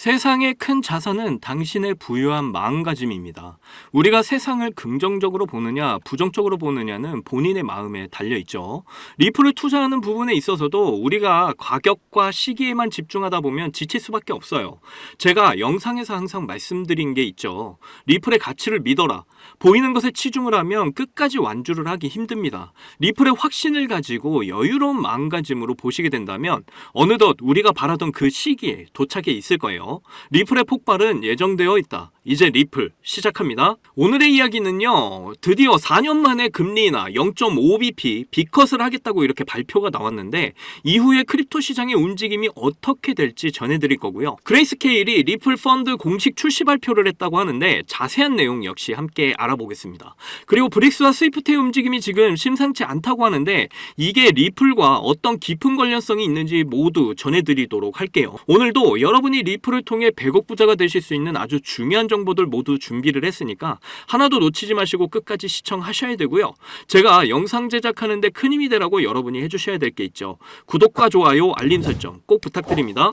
세상의 큰 자산은 당신의 부유한 마음가짐입니다. 우리가 세상을 긍정적으로 보느냐 부정적으로 보느냐는 본인의 마음에 달려있죠. 리플을 투자하는 부분에 있어서도 우리가 가격과 시기에만 집중하다 보면 지칠 수밖에 없어요. 제가 영상에서 항상 말씀드린 게 있죠. 리플의 가치를 믿어라. 보이는 것에 치중을 하면 끝까지 완주를 하기 힘듭니다. 리플의 확신을 가지고 여유로운 마음가짐으로 보시게 된다면 어느덧 우리가 바라던 그 시기에 도착해 있을 거예요. 리플의 폭발은 예정되어 있다. 이제 리플 시작합니다. 오늘의 이야기는요, 드디어 4년 만에 금리 인하 0.5bp 빅컷을 하겠다고 이렇게 발표가 나왔는데 이후에 크립토 시장의 움직임이 어떻게 될지 전해드릴 거고요. 그레이스케일이 리플 펀드 공식 출시 발표를 했다고 하는데 자세한 내용 역시 함께 알아보겠습니다. 그리고 브릭스와 스위프트의 움직임이 지금 심상치 않다고 하는데 이게 리플과 어떤 깊은 관련성이 있는지 모두 전해드리도록 할게요. 오늘도 여러분이 리플을 통해 100억 부자가 되실 수 있는 아주 중요한 정보들 모두 준비를 했으니까 하나도 놓치지 마시고 끝까지 시청하셔야 되고요. 제가 영상 제작하는데 큰 힘이 되라고 여러분이 해주셔야 될 게 있죠. 구독과 좋아요, 알림 설정 꼭 부탁드립니다.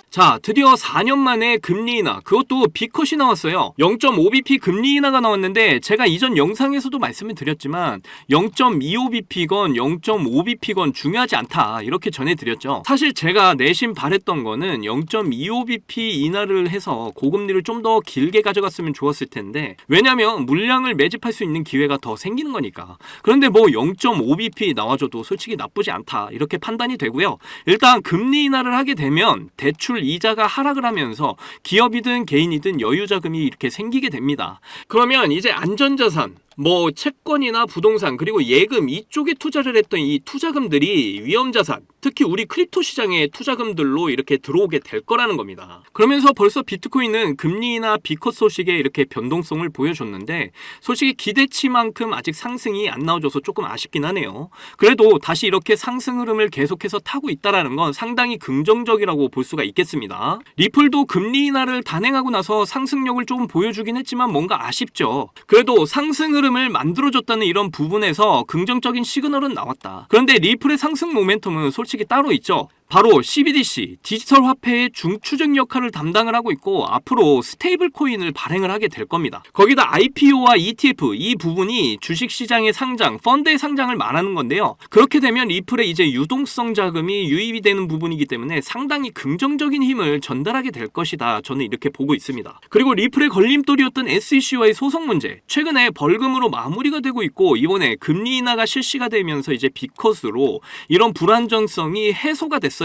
자, 드디어 4년 만에 금리 인하, 그것도 빅컷이 나왔어요. 0.5bp 금리 인하가 나왔는데 제가 이전 영상에서도 말씀을 드렸지만 0.25bp건 0.5bp건 중요하지 않다 이렇게 전해드렸죠. 사실 제가 내심 바랬던 거는 0.25bp 인하를 해서 고금리를 좀 더 길게 가져갔으면 좋았을 텐데, 왜냐면 물량을 매집할 수 있는 기회가 더 생기는 거니까. 그런데 뭐 0.5bp 나와줘도 솔직히 나쁘지 않다 이렇게 판단이 되고요. 일단 금리 인하를 하게 되면 대출 이자가 하락을 하면서 기업이든 개인이든 여유자금이 이렇게 생기게 됩니다. 그러면 이제 안전자산, 뭐 채권이나 부동산 그리고 예금 이쪽에 투자를 했던 이 투자금들이 위험자산, 특히 우리 크립토 시장의 투자금들로 이렇게 들어오게 될 거라는 겁니다. 그러면서 벌써 비트코인은 금리나 빅컷 소식에 이렇게 변동성을 보여줬는데 솔직히 기대치만큼 아직 상승이 안 나와줘서 조금 아쉽긴 하네요. 그래도 다시 이렇게 상승 흐름을 계속해서 타고 있다는 건 상당히 긍정적이라고 볼 수가 있겠습니다. 리플도 금리 인하를 단행하고 나서 상승력을 조금 보여주긴 했지만 뭔가 아쉽죠. 그래도 상승 흐름을 만들어줬다는 이런 부분에서 긍정적인 시그널은 나왔다. 그런데 리플의 상승 모멘텀은 솔직히 따로 있죠. 바로 CBDC, 디지털 화폐의 중추적 역할을 담당을 하고 있고 앞으로 스테이블 코인을 발행을 하게 될 겁니다. 거기다 IPO와 ETF 이 부분이 주식시장의 상장, 펀드의 상장을 말하는 건데요. 그렇게 되면 리플의 이제 유동성 자금이 유입이 되는 부분이기 때문에 상당히 긍정적인 힘을 전달하게 될 것이다. 저는 이렇게 보고 있습니다. 그리고 리플의 걸림돌이었던 SEC와의 소송 문제, 최근에 벌금으로 마무리가 되고 있고 이번에 금리 인하가 실시가 되면서 이제 빅컷으로 이런 불안정성이 해소가 됐습니다.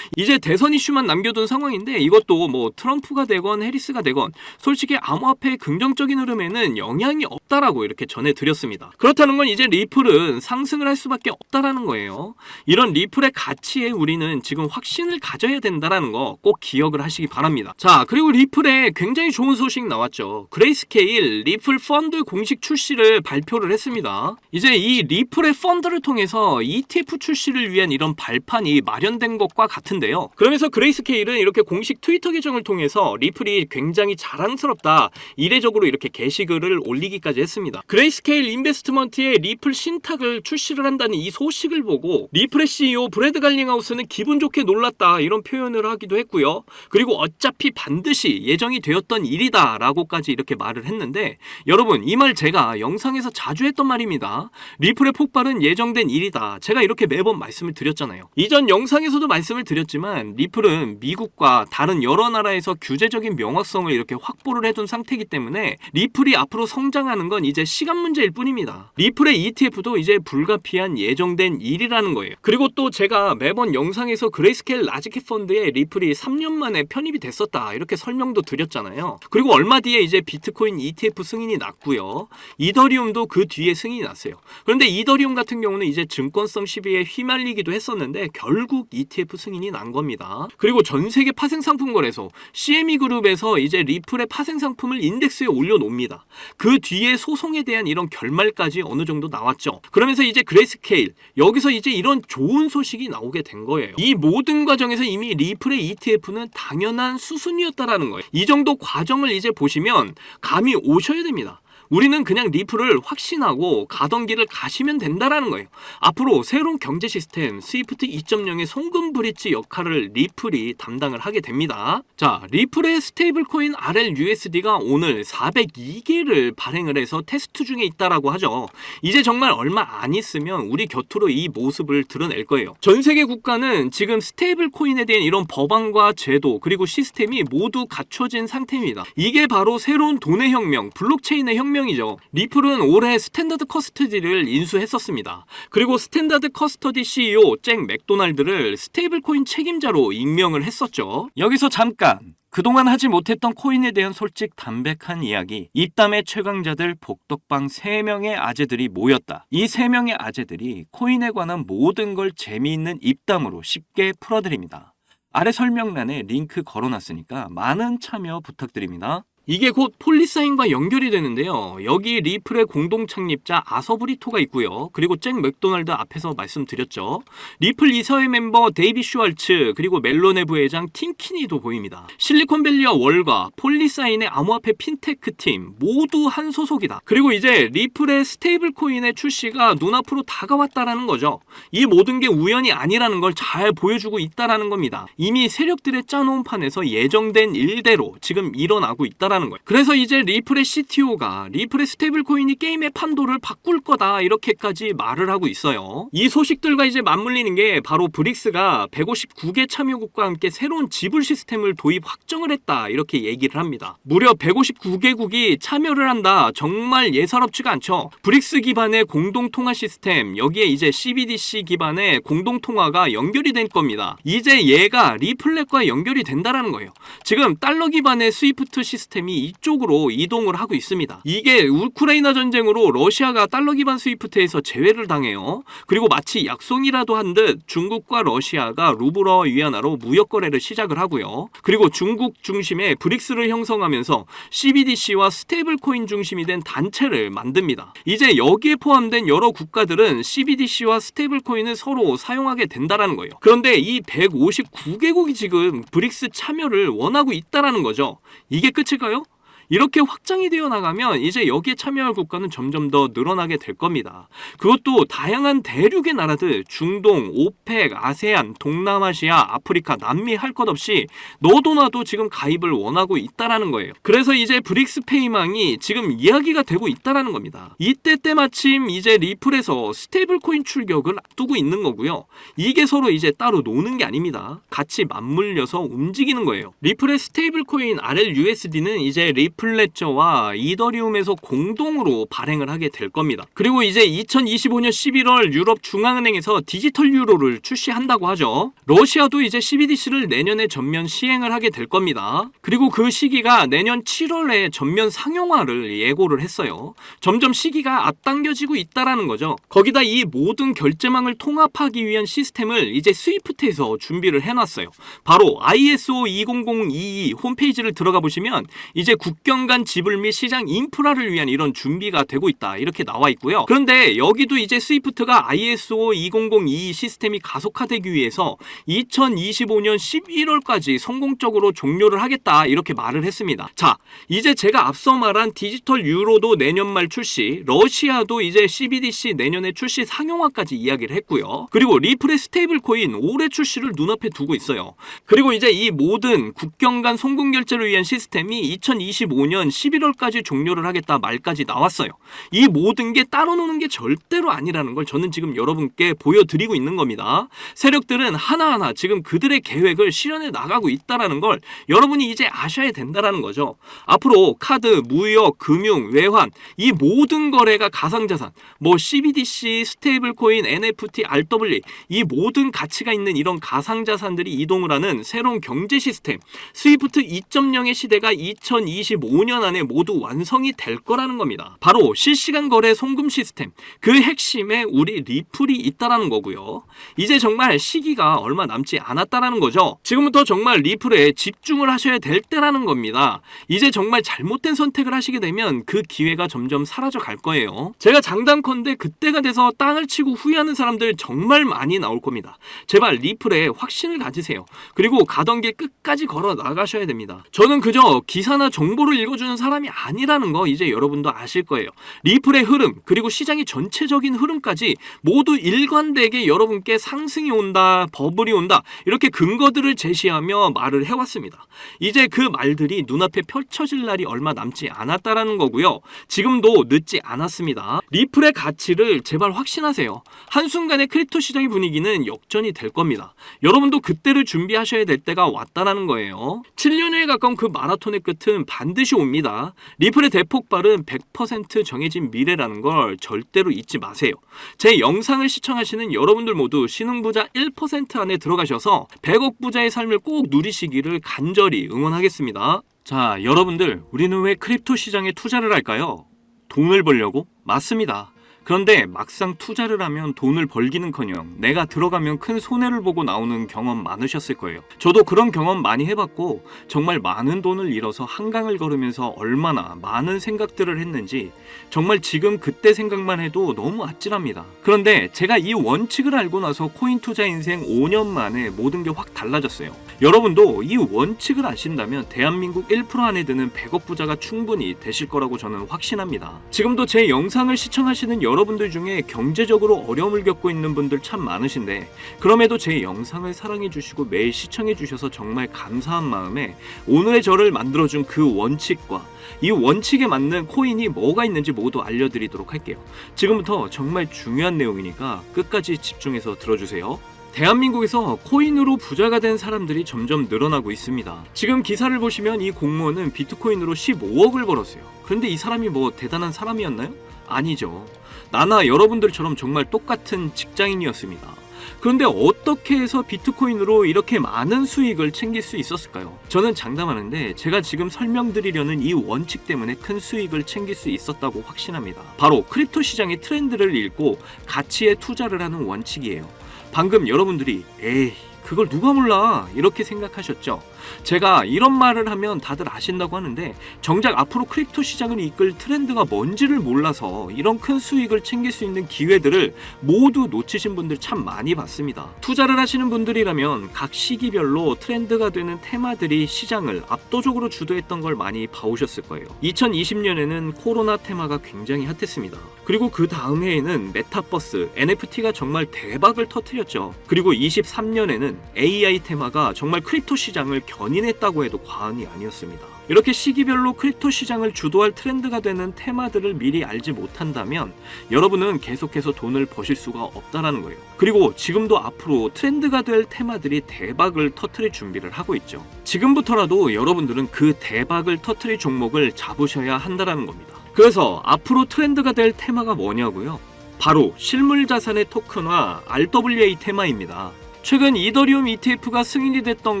이제 대선 이슈만 남겨둔 상황인데 이것도 뭐 트럼프가 되건 해리스가 되건 솔직히 암호화폐의 긍정적인 흐름에는 영향이 없다라고 이렇게 전해드렸습니다. 그렇다는 건 이제 리플은 상승을 할 수밖에 없다라는 거예요. 이런 리플의 가치에 우리는 지금 확신을 가져야 된다라는 거 꼭 기억을 하시기 바랍니다. 자, 그리고 리플에 굉장히 좋은 소식 나왔죠. 그레이스케일 리플 펀드 공식 출시를 발표를 했습니다. 이제 이 리플의 펀드를 통해서 ETF 출시를 위한 이런 발판이 마련된 것과 같은데요. 그러면서 그레이스케일은 이렇게 공식 트위터 계정을 통해서 리플이 굉장히 자랑스럽다 이례적으로 이렇게 게시글을 올리기까지 했습니다. 그레이스케일 인베스트먼트의 리플 신탁을 출시를 한다는 이 소식을 보고 리플의 CEO 브래드 갈링하우스는 기분 좋게 놀랐다 이런 표현을 하기도 했고요. 그리고 어차피 반드시 예정이 되었던 일이다 라고까지 이렇게 말을 했는데, 여러분 이 말 제가 영상에서 자주 했던 말입니다. 리플의 폭발은 예정된 일이다. 제가 이렇게 매번 말씀을 드렸잖아요. 이전 영상에서도 말씀을 드렸지만 리플은 미국과 다른 여러 나라에서 규제적인 명확성을 이렇게 확보를 해둔 상태이기 때문에 리플이 앞으로 성장하는 건 이제 시간 문제일 뿐입니다. 리플의 ETF도 이제 불가피한 예정된 일이라는 거예요. 그리고 또 제가 매번 영상에서 그레이스케일 라지캡 펀드에 리플이 3년 만에 편입이 됐었다 이렇게 설명도 드렸잖아요. 그리고 얼마 뒤에 이제 비트코인 ETF 승인이 났고요. 이더리움도 그 뒤에 승인이 났어요. 그런데 이더리움 같은 경우는 이제 증권성 시비에 휘말리기도 했었는데 결국 ETF 승인이 난 겁니다. 그리고 전 세계 파생 상품 거래소 CME 그룹에서 이제 리플의 파생 상품을 인덱스에 올려놓습니다. 그 뒤에 소송에 대한 이런 결말까지 어느 정도 나왔죠. 그러면서 이제 그레이스케일 여기서 이제 이런 좋은 소식이 나오게 된 거예요. 이 모든 과정에서 이미 리플의 ETF는 당연한 수순이었다라는 거예요. 이 정도 과정을 이제 보시면 감이 오셔야 됩니다. 우리는 그냥 리플을 확신하고 가던 길을 가시면 된다라는 거예요. 앞으로 새로운 경제 시스템 스위프트 2.0의 송금 브릿지 역할을 리플이 담당을 하게 됩니다. 자, 리플의 스테이블 코인 RLUSD가 오늘 402개를 발행을 해서 테스트 중에 있다라고 하죠. 이제 정말 얼마 안 있으면 우리 곁으로 이 모습을 드러낼 거예요. 전 세계 국가는 지금 스테이블 코인에 대한 이런 법안과 제도 그리고 시스템이 모두 갖춰진 상태입니다. 이게 바로 새로운 돈의 혁명, 블록체인의 혁명이죠. 리플은 올해 스탠다드 커스터디를 인수했었습니다. 그리고 스탠다드 커스터디 CEO 잭 맥도날드를 스테이블 코인 책임자로 임명을 했었죠. 여기서 잠깐 그동안 하지 못했던 코인에 대한 솔직 담백한 이야기. 입담의 최강자들 복덕방 3명의 아재들이 모였다. 이 3명의 아재들이 코인에 관한 모든 걸 재미있는 입담으로 쉽게 풀어드립니다. 아래 설명란에 링크 걸어놨으니까 많은 참여 부탁드립니다. 이게 곧 폴리사인과 연결이 되는데요. 여기 리플의 공동 창립자 아서브리토가 있고요. 그리고 잭 맥도날드 앞에서 말씀드렸죠. 리플 이사회 멤버 데이비 슈왈츠 그리고 멜론의 부회장 팀 키니도 보입니다. 실리콘밸리와 월가, 폴리사인의 암호화폐 핀테크 팀 모두 한 소속이다. 그리고 이제 리플의 스테이블 코인의 출시가 눈앞으로 다가왔다라는 거죠. 이 모든 게 우연이 아니라는 걸 잘 보여주고 있다라는 겁니다. 이미 세력들의 짜놓은 판에서 예정된 일대로 지금 일어나고 있다라는 거예요. 그래서 이제 리플의 CTO가 리플의 스테이블 코인이 게임의 판도를 바꿀 거다 이렇게까지 말을 하고 있어요. 이 소식들과 이제 맞물리는 게 바로 브릭스가 159개 참여국과 함께 새로운 지불 시스템을 도입 확정을 했다 이렇게 얘기를 합니다. 무려 159개국이 참여를 한다. 정말 예사롭지가 않죠. 브릭스 기반의 공동통화 시스템, 여기에 이제 CBDC 기반의 공동통화가 연결이 된 겁니다. 이제 얘가 리플렛과 연결이 된다라는 거예요. 지금 달러 기반의 스위프트 시스템 이 이쪽으로 이동을 하고 있습니다. 이게 우크라이나 전쟁으로 러시아가 달러 기반 스위프트에서 제외를 당해요. 그리고 마치 약속이라도 한 듯 중국과 러시아가 루블러 위안화로 무역 거래를 시작을 하고요. 그리고 중국 중심의 브릭스를 형성하면서 CBDC와 스테이블 코인 중심이 된 단체를 만듭니다. 이제 여기에 포함된 여러 국가들은 CBDC와 스테이블 코인을 서로 사용하게 된다라는 거예요. 그런데 이 159개국이 지금 브릭스 참여를 원하고 있다라는 거죠. 이게 끝일까요? 이렇게 확장이 되어 나가면 이제 여기에 참여할 국가는 점점 더 늘어나게 될 겁니다. 그것도 다양한 대륙의 나라들, 중동, 오펙, 아세안, 동남아시아, 아프리카, 남미 할 것 없이 너도 나도 지금 가입을 원하고 있다라는 거예요. 그래서 이제 브릭스페 희망이 지금 이야기가 되고 있다라는 겁니다. 이때 때마침 이제 리플에서 스테이블 코인 출격을 앞두고 있는 거고요. 이게 서로 이제 따로 노는 게 아닙니다. 같이 맞물려서 움직이는 거예요. 리플의 스테이블 코인 RLUSD는 이제 리플레저와 이더리움에서 공동으로 발행을 하게 될 겁니다. 그리고 이제 2025년 11월 유럽 중앙은행에서 디지털 유로를 출시한다고 하죠. 러시아도 이제 CBDC를 내년에 전면 시행을 하게 될 겁니다. 그리고 그 시기가 내년 7월에 전면 상용화를 예고를 했어요. 점점 시기가 앞당겨지고 있다라는 거죠. 거기다 이 모든 결제망을 통합하기 위한 시스템을 이제 스위프트에서 준비를 해놨어요. 바로 ISO 20022 홈페이지를 들어가 보시면 이제 국경 간 지불 및 시장 인프라를 위한 이런 준비가 되고 있다 이렇게 나와 있고요. 그런데 여기도 이제 스위프트가 ISO 20022 시스템이 가속화되기 위해서 2025년 11월까지 성공적으로 종료를 하겠다 이렇게 말을 했습니다. 자, 이제 제가 앞서 말한 디지털 유로도 내년 말 출시, 러시아도 이제 CBDC 내년에 출시 상용화까지 이야기를 했고요. 그리고 리플의 스테이블 코인 올해 출시를 눈앞에 두고 있어요. 그리고 이제 이 모든 국경 간 송금 결제를 위한 시스템이 2025년 11월까지 종료를 하겠다 말까지 나왔어요. 이 모든 게 따로 노는 게 절대로 아니라는 걸 저는 지금 여러분께 보여드리고 있는 겁니다. 세력들은 하나하나 지금 그들의 계획을 실현해 나가고 있다는 걸 여러분이 이제 아셔야 된다는 거죠. 앞으로 카드, 무역, 금융, 외환 이 모든 거래가 가상자산, 뭐 CBDC, 스테이블코인, NFT, RW 이 모든 가치가 있는 이런 가상자산들이 이동을 하는 새로운 경제 시스템 스위프트 2.0의 시대가 2025년 안에 모두 완성이 될 거라는 겁니다. 바로 실시간 거래 송금 시스템 그 핵심에 우리 리플이 있다라는 거고요. 이제 정말 시기가 얼마 남지 않았다라는 거죠. 지금부터 정말 리플에 집중을 하셔야 될 때라는 겁니다. 이제 정말 잘못된 선택을 하시게 되면 그 기회가 점점 사라져 갈 거예요. 제가 장담컨대 그때가 돼서 땅을 치고 후회하는 사람들 정말 많이 나올 겁니다. 제발 리플에 확신을 가지세요. 그리고 가던 길 끝까지 걸어 나가셔야 됩니다. 저는 그저 기사나 정보를 팩트로 읽어주는 사람이 아니라는 거 이제 여러분도 아실 거예요. 리플의 흐름 그리고 시장의 전체적인 흐름까지 모두 일관되게 여러분께 상승이 온다, 버블이 온다 이렇게 근거들을 제시하며 말을 해왔습니다. 이제 그 말들이 눈앞에 펼쳐질 날이 얼마 남지 않았다라는 거고요. 지금도 늦지 않았습니다. 리플의 가치를 제발 확신하세요. 한순간에 크립토 시장의 분위기는 역전이 될 겁니다. 여러분도 그때를 준비하셔야 될 때가 왔다라는 거예요. 7년여에 가까운 그 마라톤의 끝은 반드시 옵니다. 리플의 대폭발은 100% 정해진 미래라는 걸 절대로 잊지 마세요. 제 영상을 시청하시는 여러분들 모두 신흥부자 1% 안에 들어가셔서 100억 부자의 삶을 꼭 누리시기를 간절히 응원하겠습니다. 자, 여러분들, 우리는 왜 크립토 시장에 투자를 할까요? 돈을 벌려고? 맞습니다. 그런데 막상 투자를 하면 돈을 벌기는커녕 내가 들어가면 큰 손해를 보고 나오는 경험 많으셨을 거예요. 저도 그런 경험 많이 해봤고 정말 많은 돈을 잃어서 한강을 걸으면서 얼마나 많은 생각들을 했는지 정말 지금 그때 생각만 해도 너무 아찔합니다. 그런데 제가 이 원칙을 알고 나서 코인 투자 인생 5년 만에 모든 게 확 달라졌어요. 여러분도 이 원칙을 아신다면 대한민국 1% 안에 드는 100억 부자가 충분히 되실 거라고 저는 확신합니다. 지금도 제 영상을 시청하시는 여러분들 중에 경제적으로 어려움을 겪고 있는 분들 참 많으신데 그럼에도 제 영상을 사랑해 주시고 매일 시청해 주셔서 정말 감사한 마음에 오늘의 저를 만들어준 그 원칙과 이 원칙에 맞는 코인이 뭐가 있는지 모두 알려드리도록 할게요. 지금부터 정말 중요한 내용이니까 끝까지 집중해서 들어주세요. 대한민국에서 코인으로 부자가 된 사람들이 점점 늘어나고 있습니다. 지금 기사를 보시면 이 공무원은 비트코인으로 15억을 벌었어요. 그런데 이 사람이 뭐 대단한 사람이었나요? 아니죠. 나나 여러분들처럼 정말 똑같은 직장인이었습니다. 그런데 어떻게 해서 비트코인으로 이렇게 많은 수익을 챙길 수 있었을까요? 저는 장담하는데 제가 지금 설명드리려는 이 원칙 때문에 큰 수익을 챙길 수 있었다고 확신합니다. 바로 크립토 시장의 트렌드를 읽고 가치에 투자를 하는 원칙이에요. 방금 여러분들이 에이 그걸 누가 몰라 이렇게 생각하셨죠? 제가 이런 말을 하면 다들 아신다고 하는데 정작 앞으로 크립토 시장을 이끌 트렌드가 뭔지를 몰라서 이런 큰 수익을 챙길 수 있는 기회들을 모두 놓치신 분들 참 많이 봤습니다. 투자를 하시는 분들이라면 각 시기별로 트렌드가 되는 테마들이 시장을 압도적으로 주도했던 걸 많이 봐오셨을 거예요. 2020년에는 코로나 테마가 굉장히 핫했습니다. 그리고 그 다음 해에는 메타버스, NFT가 정말 대박을 터뜨렸죠. 그리고 23년에는 AI 테마가 정말 크립토 시장을 견인했다고 해도 과언이 아니었습니다. 이렇게 시기별로 크립토 시장을 주도할 트렌드가 되는 테마들을 미리 알지 못한다면 여러분은 계속해서 돈을 버실 수가 없다는 거예요. 그리고 지금도 앞으로 트렌드가 될 테마들이 대박을 터뜨릴 준비를 하고 있죠. 지금부터라도 여러분들은 그 대박을 터뜨릴 종목을 잡으셔야 한다는 겁니다. 그래서 앞으로 트렌드가 될 테마가 뭐냐고요? 바로 실물 자산의 토큰화 RWA 테마입니다. 최근 이더리움 ETF가 승인이 됐던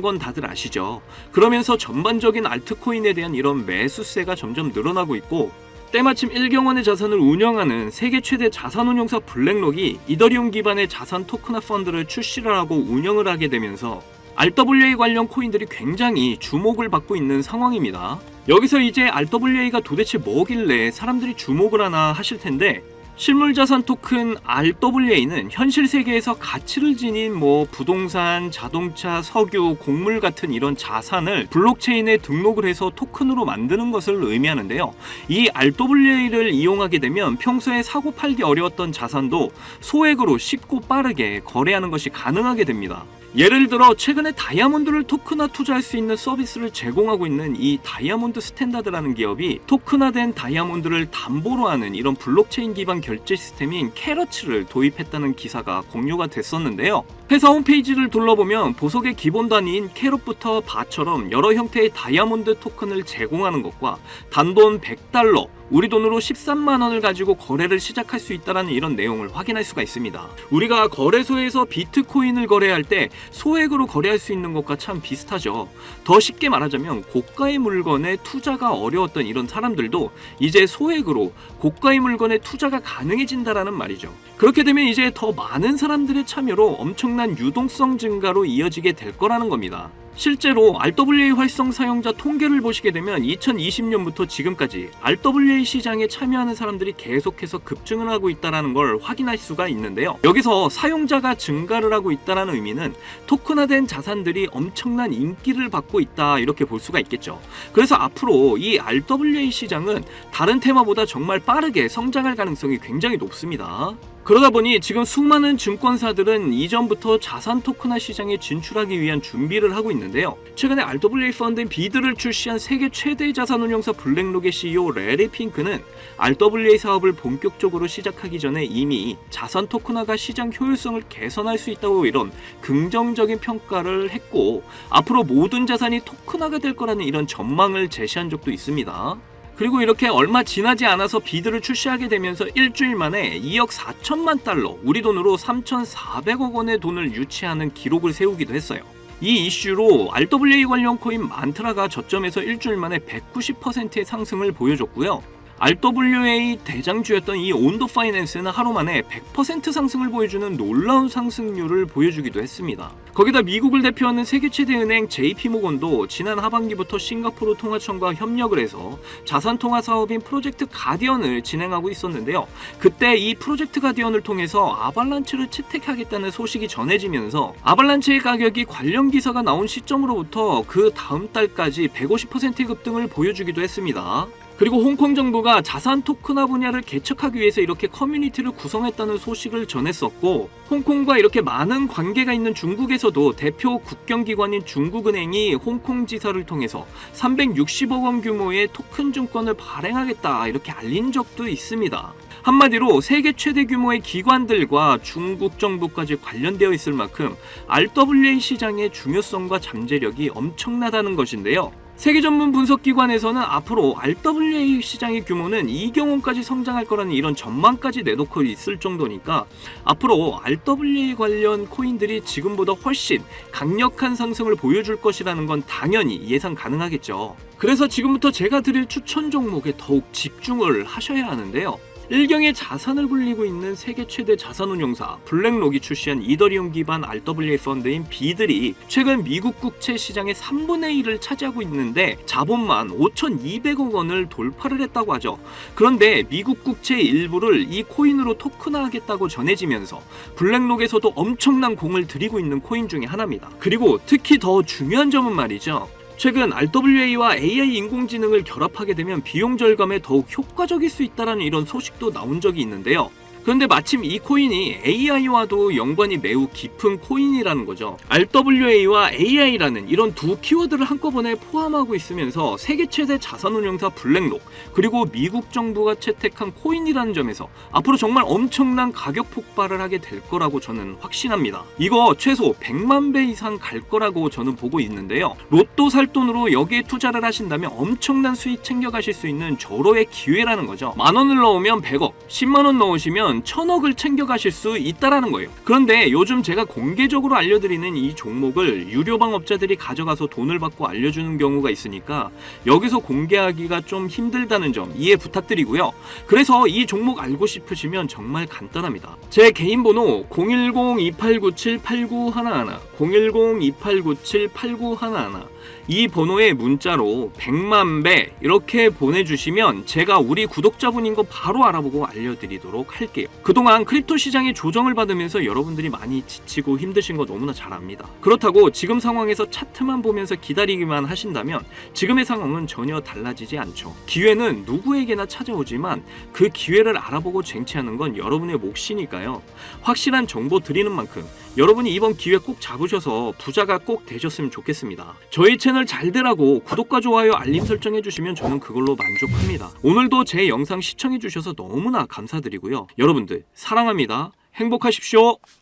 건 다들 아시죠? 그러면서 전반적인 알트코인에 대한 이런 매수세가 점점 늘어나고 있고 때마침 1경원의 자산을 운영하는 세계 최대 자산운용사 블랙록이 이더리움 기반의 자산 토큰화 펀드를 출시를 하고 운영을 하게 되면서 RWA 관련 코인들이 굉장히 주목을 받고 있는 상황입니다. 여기서 이제 RWA가 도대체 뭐길래 사람들이 주목을 하나 하실 텐데 실물자산 토큰 RWA는 현실 세계에서 가치를 지닌 부동산, 자동차, 석유, 곡물 같은 이런 자산을 블록체인에 등록을 해서 토큰으로 만드는 것을 의미하는데요. 이 RWA를 이용하게 되면 평소에 사고 팔기 어려웠던 자산도 소액으로 쉽고 빠르게 거래하는 것이 가능하게 됩니다. 예를 들어 최근에 다이아몬드를 토큰화 투자할 수 있는 서비스를 제공하고 있는 이 다이아몬드 스탠다드라는 기업이 토큰화된 다이아몬드를 담보로 하는 이런 블록체인 기반 결제 시스템인 캐러츠를 도입했다는 기사가 공유가 됐었는데요. 회사 홈페이지를 둘러보면 보석의 기본 단위인 캐럿부터 바처럼 여러 형태의 다이아몬드 토큰을 제공하는 것과 단돈 $100, 우리 돈으로 13만 원을 가지고 거래를 시작할 수 있다는 이런 내용을 확인할 수가 있습니다. 우리가 거래소에서 비트코인을 거래할 때 소액으로 거래할 수 있는 것과 참 비슷하죠. 더 쉽게 말하자면 고가의 물건에 투자가 어려웠던 이런 사람들도 이제 소액으로 고가의 물건에 투자가 가능해진다라는 말이죠. 그렇게 되면 이제 더 많은 사람들의 참여로 엄청난 유동성 증가로 이어지게 될 거라는 겁니다. 실제로 RWA 활성 사용자 통계를 보시게 되면 2020년부터 지금까지 RWA 시장에 참여하는 사람들이 계속해서 급증을 하고 있다는 걸 확인할 수가 있는데요. 여기서 사용자가 증가를 하고 있다는 의미는 토큰화된 자산들이 엄청난 인기를 받고 있다 이렇게 볼 수가 있겠죠. 그래서 앞으로 이 RWA 시장은 다른 테마보다 정말 빠르게 성장할 가능성이 굉장히 높습니다. 그러다 보니 지금 수많은 증권사들은 이전부터 자산 토큰화 시장에 진출하기 위한 준비를 하고 있는데요. 최근에 RWA 펀드인 비드를 출시한 세계 최대 자산운용사 블랙록의 CEO 레리 핑크는 RWA 사업을 본격적으로 시작하기 전에 이미 자산 토큰화가 시장 효율성을 개선할 수 있다고 이런 긍정적인 평가를 했고, 앞으로 모든 자산이 토큰화가 될 거라는 이런 전망을 제시한 적도 있습니다. 그리고 이렇게 얼마 지나지 않아서 비드를 출시하게 되면서 일주일 만에 2억 4천만 달러, 우리 돈으로 3,400억 원의 돈을 유치하는 기록을 세우기도 했어요. 이 이슈로 RWA 관련 코인 만트라가 저점에서 일주일 만에 190%의 상승을 보여줬고요. RWA 대장주였던 이 온도 파이낸스는 하루 만에 100% 상승을 보여주는 놀라운 상승률을 보여주기도 했습니다. 거기다 미국을 대표하는 세계 최대 은행 JP모건도 지난 하반기부터 싱가포르 통화청과 협력을 해서 자산 통화 사업인 프로젝트 가디언을 진행하고 있었는데요. 그때 이 프로젝트 가디언을 통해서 아발란체를 채택하겠다는 소식이 전해지면서 아발란체의 가격이 관련 기사가 나온 시점으로부터 그 다음 달까지 150%의 급등을 보여주기도 했습니다. 그리고 홍콩 정부가 자산 토큰화 분야를 개척하기 위해서 이렇게 커뮤니티를 구성했다는 소식을 전했었고, 홍콩과 이렇게 많은 관계가 있는 중국에서도 대표 국경기관인 중국은행이 홍콩 지사를 통해서 360억 원 규모의 토큰 증권을 발행하겠다 이렇게 알린 적도 있습니다. 한마디로 세계 최대 규모의 기관들과 중국 정부까지 관련되어 있을 만큼 RWA 시장의 중요성과 잠재력이 엄청나다는 것인데요. 세계 전문 분석기관에서는 앞으로 RWA 시장의 규모는 2경 원까지 성장할 거라는 이런 전망까지 내놓고 있을 정도니까 앞으로 RWA 관련 코인들이 지금보다 훨씬 강력한 상승을 보여줄 것이라는 건 당연히 예상 가능하겠죠. 그래서 지금부터 제가 드릴 추천 종목에 더욱 집중을 하셔야 하는데요. 일경의 자산을 굴리고 있는 세계 최대 자산운용사 블랙록이 출시한 이더리움 기반 RWA 펀드인 비들이 최근 미국 국채 시장의 3분의 1을 차지하고 있는데 자본만 5,200억 원을 돌파를 했다고 하죠. 그런데 미국 국채 일부를 이 코인으로 토큰화하겠다고 전해지면서 블랙록에서도 엄청난 공을 들이고 있는 코인 중에 하나입니다. 그리고 특히 더 중요한 점은 말이죠. 최근 RWA와 AI 인공지능을 결합하게 되면 비용 절감에 더욱 효과적일 수 있다는 이런 소식도 나온 적이 있는데요. 그런데 마침 이 코인이 AI와도 연관이 매우 깊은 코인이라는 거죠. RWA와 AI라는 이런 두 키워드를 한꺼번에 포함하고 있으면서 세계 최대 자산운용사 블랙록, 그리고 미국 정부가 채택한 코인이라는 점에서 앞으로 정말 엄청난 가격 폭발을 하게 될 거라고 저는 확신합니다. 이거 최소 100만 배 이상 갈 거라고 저는 보고 있는데요. 로또 살 돈으로 여기에 투자를 하신다면 엄청난 수익 챙겨가실 수 있는 절호의 기회라는 거죠. 10,000원을 넣으면 100억, 10만 원 넣으시면 1,000억을 챙겨가실 수 있다라는 거예요. 그런데 요즘 제가 공개적으로 알려드리는 이 종목을 유료방 업자들이 가져가서 돈을 받고 알려주는 경우가 있으니까 여기서 공개하기가 좀 힘들다는 점 이해 부탁드리고요. 그래서 이 종목 알고 싶으시면 정말 간단합니다. 제 개인 번호 010-2897-8911 010-2897-8911 이 번호에 문자로 100만 배 이렇게 보내주시면 제가 우리 구독자분인 거 바로 알아보고 알려드리도록 할게요. 그동안 크립토 시장이 조정을 받으면서 여러분들이 많이 지치고 힘드신 거 너무나 잘 압니다. 그렇다고 지금 상황에서 차트만 보면서 기다리기만 하신다면 지금의 상황은 전혀 달라지지 않죠. 기회는 누구에게나 찾아오지만 그 기회를 알아보고 쟁취하는 건 여러분의 몫이니까요. 확실한 정보 드리는 만큼 여러분이 이번 기회 꼭 잡으셔서 부자가 꼭 되셨으면 좋겠습니다. 저희 채널 잘되라고 구독과 좋아요 알림 설정해주시면 저는 그걸로 만족합니다. 오늘도 제 영상 시청해주셔서 너무나 감사드리고요. 여러분들 사랑합니다. 행복하십시오.